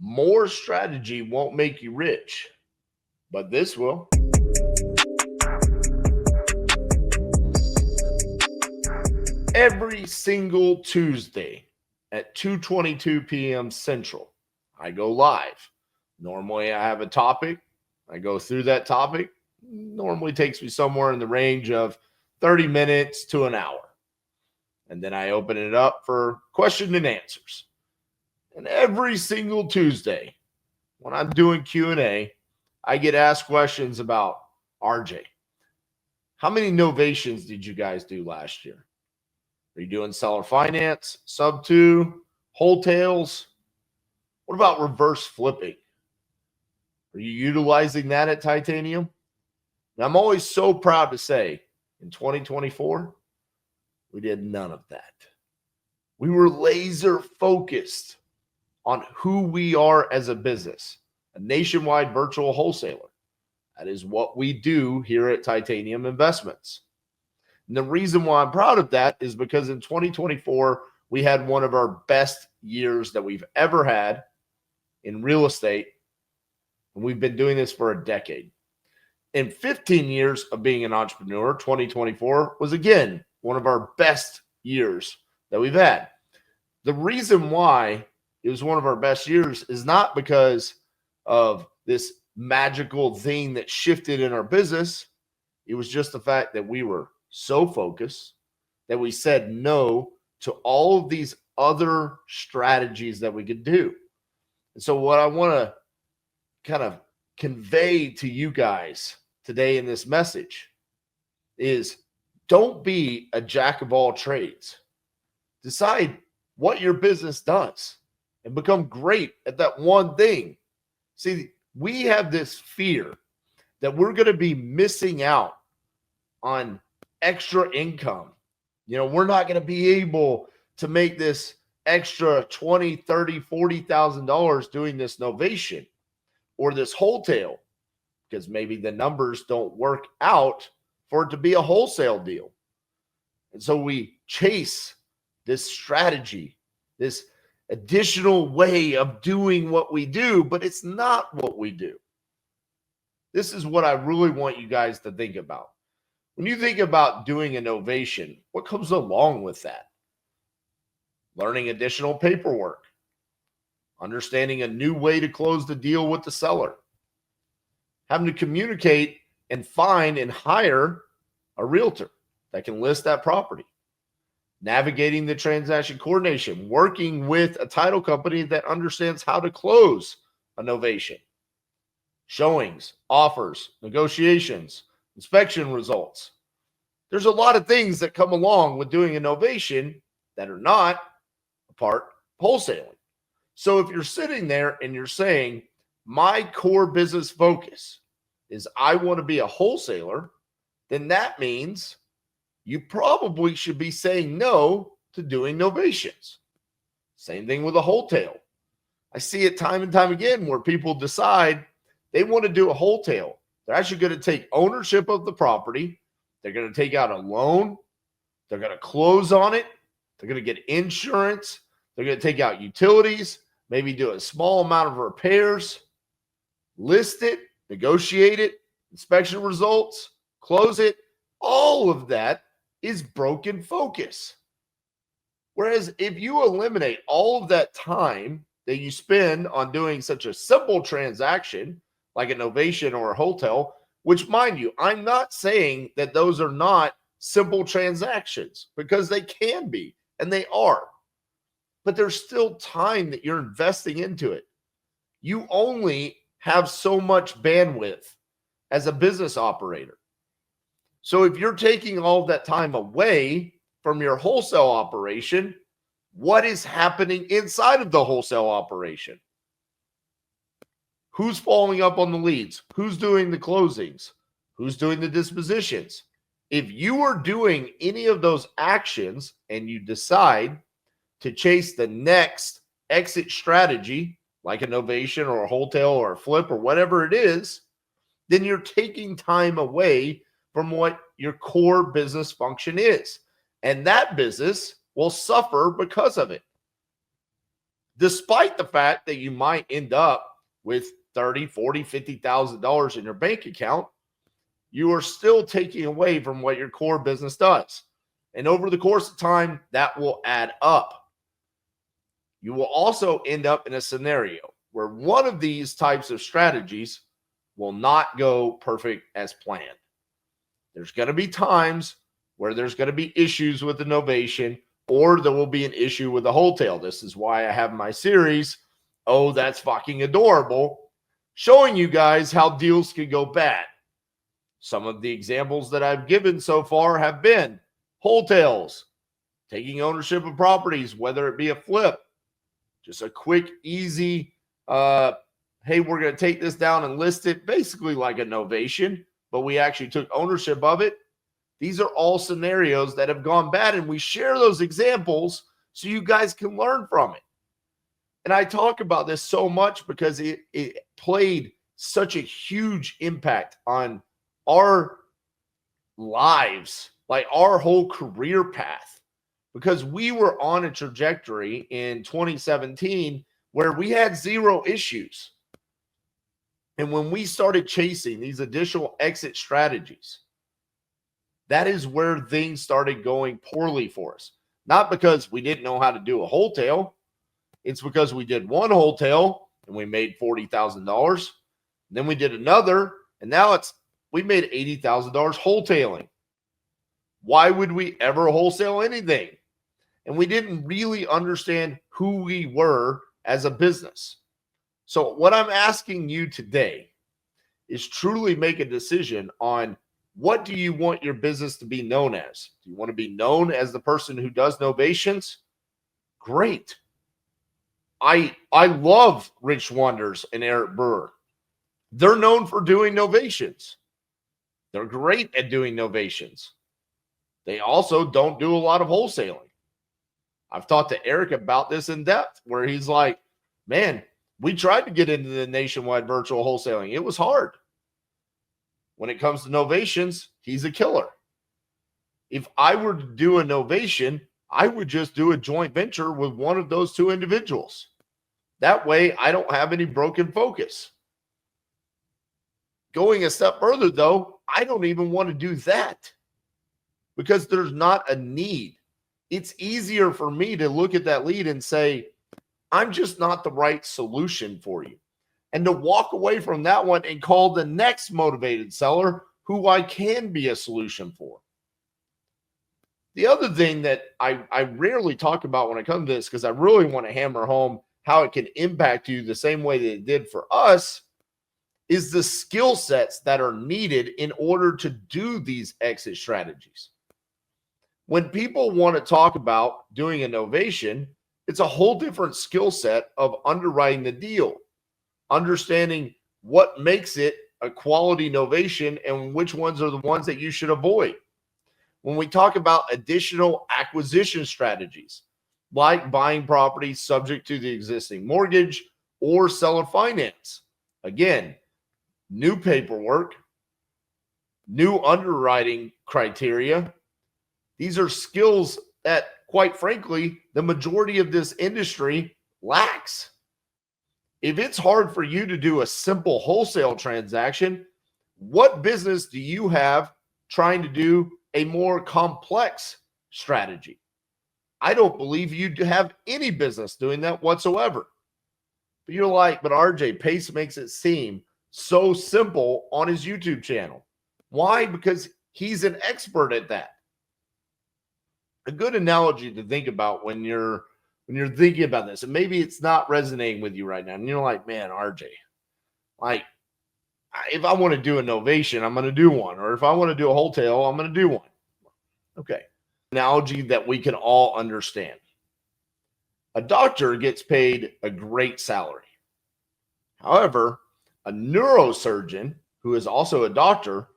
More strategy won't make you rich, but this will. Every single Tuesday at 2:22 p.m. Central, I go live. Normally, I have a topic. I go through that topic. Normally takes me somewhere in the range of 30 minutes to an hour. And then I open it up for question and answers. And every single Tuesday, when I'm doing Q&A, I get asked questions about, RJ, how many novations did you guys do last year? Are you doing seller finance, sub two, wholesales? What about reverse flipping? Are you utilizing that at Titanium? And I'm always so proud to say in 2024, we did none of that. We were laser focused on who we are as a business, a nationwide virtual wholesaler. That is what we do here at Titanium Investments. And the reason why I'm proud of that is because in 2024, we had one of our best years that we've ever had in real estate. And we've been doing this for a decade. In 15 years of being an entrepreneur, 2024 was again one of our best years that we've had. The reason why it was one of our best years is not because of this magical thing that shifted in our business. It was just the fact that we were so focused that we said no to all of these other strategies that we could do. And so what I want to kind of convey to you guys today in this message is don't be a jack of all trades. Decide what your business does and become great at that one thing. See, we have this fear that we're going to be missing out on extra income. We're not going to be able to make this extra $20,000, $30,000, $40,000 doing this novation or this wholesale because maybe the numbers don't work out for it to be a wholesale deal. And so we chase this strategy, this additional way of doing what we do, but it's not what we do. This is what I really want you guys to think about. When you think about doing a novation, what comes along with that? Learning additional paperwork, understanding a new way to close the deal with the seller, having to communicate and find and hire a realtor that can list that property, navigating the transaction coordination, working with a title company that understands how to close a novation, showings, offers, negotiations, inspection results. There's a lot of things that come along with doing a novation that are not a part of wholesaling. So if you're sitting there and you're saying, my core business focus is I want to be a wholesaler, then that means you probably should be saying no to doing novations. Same thing with a wholesale. I see it time and time again where people decide they want to do a wholesale. They're actually going to take ownership of the property. They're going to take out a loan. They're going to close on it. They're going to get insurance. They're going to take out utilities, maybe do a small amount of repairs, list it, negotiate it, inspection results, close it. All of that is broken focus. Whereas if you eliminate all of that time that you spend on doing such a simple transaction like a novation or a hotel, which mind you, I'm not saying that those are not simple transactions because they can be and they are, but there's still time that you're investing into it. You only have so much bandwidth as a business operator. So if you're taking all of that time away from your wholesale operation, what is happening inside of the wholesale operation? Who's following up on the leads? Who's doing the closings? Who's doing the dispositions? If you are doing any of those actions and you decide to chase the next exit strategy, like a novation or a wholesale or a flip or whatever it is, then you're taking time away from what your core business function is. And that business will suffer because of it. despite the fact that you might end up with $30, $40, $50,000 in your bank account, you are still taking away from what your core business does. And over the course of time, that will add up. You will also end up in a scenario where one of these types of strategies will not go perfect as planned. There's going to be times where there's going to be issues with the novation, or there will be an issue with the wholesale. This is why I have my series, Oh, That's Fucking Adorable, showing you guys how deals can go bad. Some of the examples that I've given so far have been wholesales, taking ownership of properties, whether it be a flip, just a quick, easy, hey, we're going to take this down and list it, basically like a novation, but we actually took ownership of it. These are all scenarios that have gone bad, and we share those examples so you guys can learn from it. And I talk about this so much because it played such a huge impact on our lives, like our whole career path, because we were on a trajectory in 2017 where we had zero issues. And when we started chasing these additional exit strategies, that is where things started going poorly for us. Not because we didn't know how to do a wholesale. It's because we did one wholesale and we made $40,000. Then we did another, and now we made $80,000 wholesaling. Why would we ever wholesale anything? And we didn't really understand who we were as a business. So what I'm asking you today is truly make a decision on, what do you want your business to be known as? Do you want to be known as the person who does novations? Great. I love Rich Wonders and Eric Brewer. They're known for doing novations. They're great at doing novations. They also don't do a lot of wholesaling. I've talked to Eric about this in depth, where he's like, man, we tried to get into the nationwide virtual wholesaling. It was hard. When it comes to novations, he's a killer. If I were to do a novation, I would just do a joint venture with one of those two individuals. That way, I don't have any broken focus. Going a step further, though, I don't even want to do that because there's not a need. It's easier for me to look at that lead and say, I'm just not the right solution for you. And to walk away from that one and call the next motivated seller who I can be a solution for. The other thing that I rarely talk about when it comes to this, because I really want to hammer home how it can impact you the same way that it did for us, is the skill sets that are needed in order to do these exit strategies. When people want to talk about doing a novation, it's a whole different skill set of underwriting the deal, understanding what makes it a quality novation and which ones are the ones that you should avoid. When we talk about additional acquisition strategies, like buying properties subject to the existing mortgage or seller finance, again, new paperwork, new underwriting criteria. These are skills that, quite frankly, the majority of this industry lacks. If it's hard for you to do a simple wholesale transaction, what business do you have trying to do a more complex strategy? I don't believe you have any business doing that whatsoever. But you're like, but RJ, Pace makes it seem so simple on his YouTube channel. Why? Because he's an expert at that. A good analogy to think about when you're thinking about this, and maybe it's not resonating with you right now, and you're like, man, RJ, like, if I want to do a novation, I'm going to do one. Or if I want to do a wholesale, I'm going to do one. Okay. Analogy that we can all understand. A doctor gets paid a great salary. However, a neurosurgeon who is also a doctor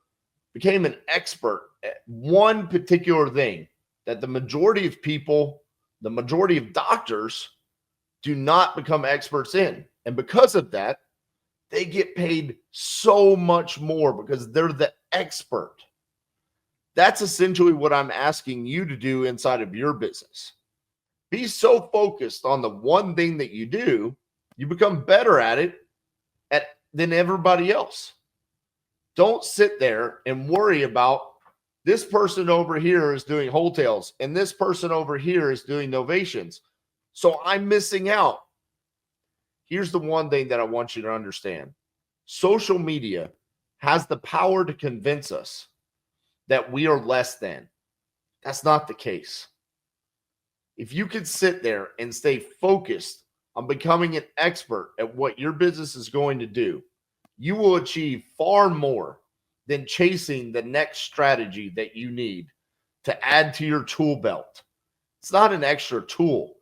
became an expert at one particular thing that the majority of people, the majority of doctors do not become experts in. And because of that, they get paid so much more because they're the expert. That's essentially what I'm asking you to do inside of your business. Be so focused on the one thing that you do, you become better at it than everybody else. Don't sit there and worry about this person over here is doing wholesales and this person over here is doing novations. So I'm missing out. Here's the one thing that I want you to understand. Social media has the power to convince us that we are less than. That's not the case. If you could sit there and stay focused on becoming an expert at what your business is going to do, you will achieve far more than chasing the next strategy that you need to add to your tool belt. It's not an extra tool.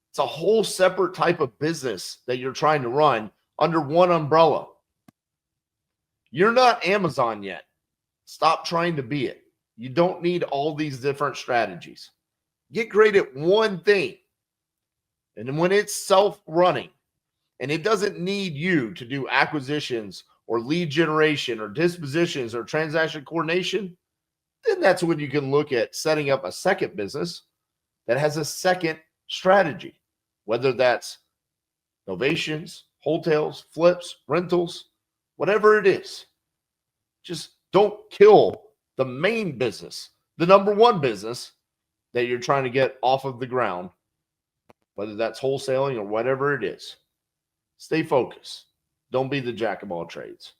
It's a whole separate type of business that you're trying to run under one umbrella. You're not Amazon yet. Stop trying to be it. You don't need all these different strategies. Get great at one thing. And when it's self-running and it doesn't need you to do acquisitions or lead generation or dispositions or transaction coordination, then that's when you can look at setting up a second business that has a second strategy, whether that's novations, wholesales, flips, rentals, whatever it is. Just don't kill the main business, the number one business that you're trying to get off of the ground, whether that's wholesaling or whatever it is. Stay focused. Don't be the jack of all trades.